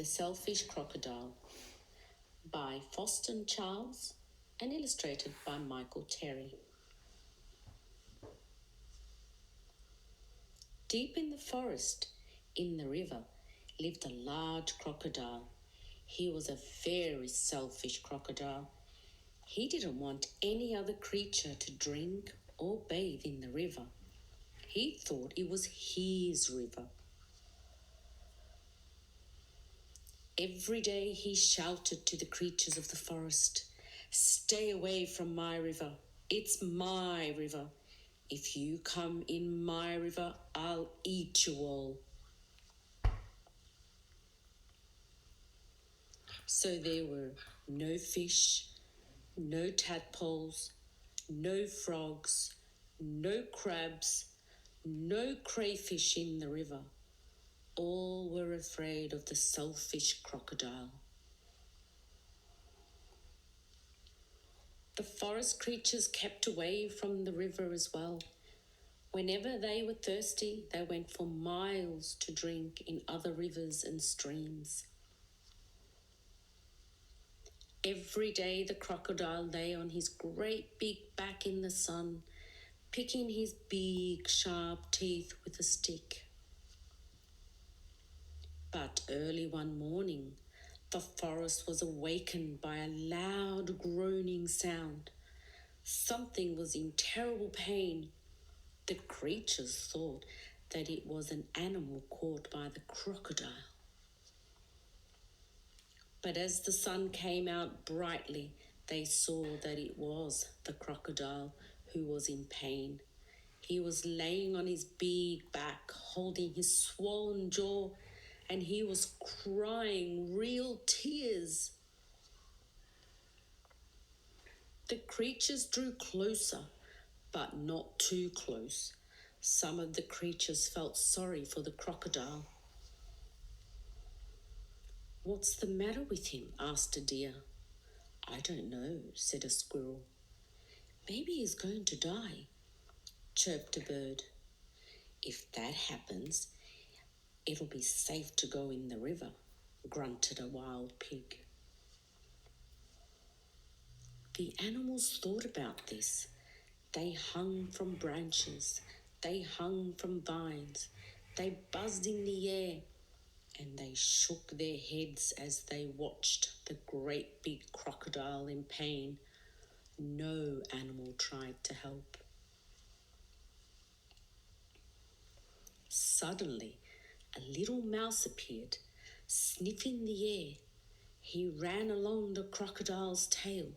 The Selfish Crocodile by Foston Charles and illustrated by Michael Terry. Deep in the forest, in the river, lived a large crocodile. He was a very selfish crocodile. He didn't want any other creature to drink or bathe in the river. He thought it was his river. Every day he shouted to the creatures of the forest, "Stay away from my river. It's my river. If you come in my river, I'll eat you all." So there were no fish, no tadpoles, no frogs, no crabs, no crayfish in the river. All were afraid of the selfish crocodile. The forest creatures kept away from the river as well. Whenever they were thirsty, they went for miles to drink in other rivers and streams. Every day the crocodile lay on his great big back in the sun, picking his big sharp teeth with a stick. But early one morning, the forest was awakened by a loud groaning sound. Something was in terrible pain. The creatures thought that it was an animal caught by the crocodile. But as the sun came out brightly, they saw that it was the crocodile who was in pain. He was laying on his big back, holding his swollen jaw, and he was crying real tears. The creatures drew closer, but not too close. Some of the creatures felt sorry for the crocodile. "What's the matter with him?" asked a deer. "I don't know," said a squirrel. "Maybe he's going to die," chirped a bird. "If that happens, it'll be safe to go in the river," grunted a wild pig. The animals thought about this. They hung from branches, they hung from vines, they buzzed in the air, and they shook their heads as they watched the great big crocodile in pain. No animal tried to help. Suddenly, a little mouse appeared, sniffing the air. He ran along the crocodile's tail,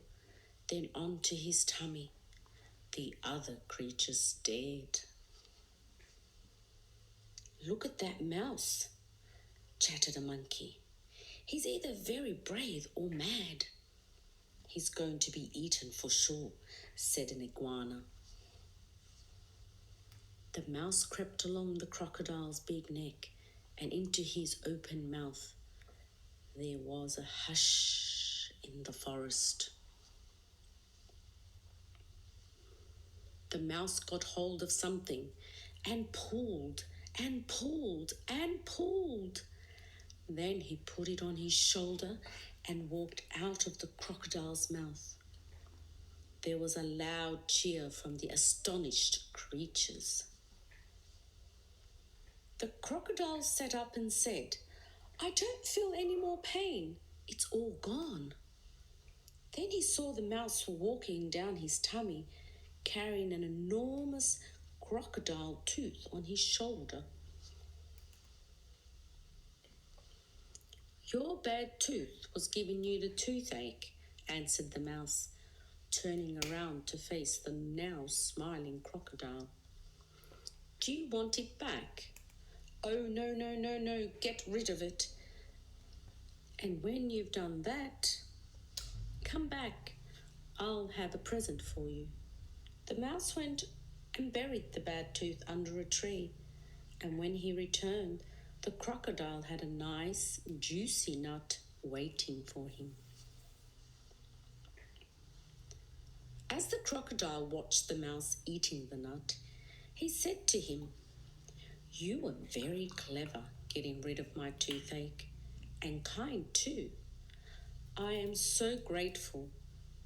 then onto his tummy. The other creatures stared. "Look at that mouse," chattered a monkey. "He's either very brave or mad." "He's going to be eaten for sure," said an iguana. The mouse crept along the crocodile's big neck and into his open mouth. There was a hush in the forest. The mouse got hold of something and pulled and pulled and pulled. Then he put it on his shoulder and walked out of the crocodile's mouth. There was a loud cheer from the astonished creatures. The crocodile sat up and said, "I don't feel any more pain. It's all gone." Then he saw the mouse walking down his tummy, carrying an enormous crocodile tooth on his shoulder. "Your bad tooth was giving you the toothache," answered the mouse, turning around to face the now smiling crocodile. "Do you want it back?" "Oh, no, no, no, no, get rid of it. And when you've done that, come back. I'll have a present for you." The mouse went and buried the bad tooth under a tree, and when he returned, the crocodile had a nice, juicy nut waiting for him. As the crocodile watched the mouse eating the nut, he said to him, "You were very clever getting rid of my toothache. and kind too. I am so grateful.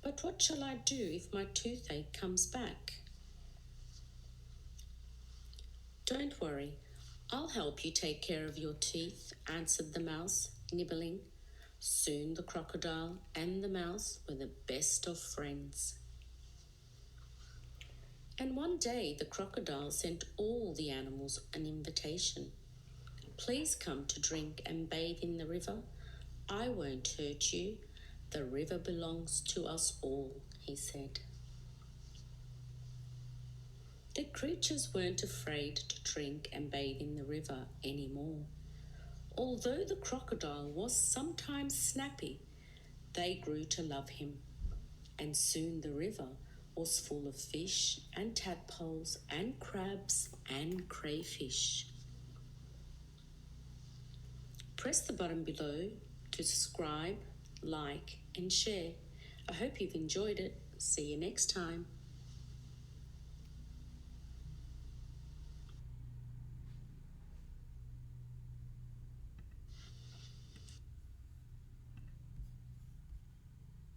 But what shall I do if my toothache comes back? Don't worry, I'll help you take care of your teeth, answered the mouse, nibbling. Soon the crocodile and the mouse were the best of friends. And one day the crocodile sent all the animals an invitation. Please come to drink and bathe in the river. I won't hurt you. The river belongs to us all, he said. The creatures weren't afraid to drink and bathe in the river any more. Although the crocodile was sometimes snappy, they grew to love him, and soon the river was full of fish and tadpoles and crabs and crayfish. Press the button below to subscribe, like, and share. I hope you've enjoyed it. See you next time.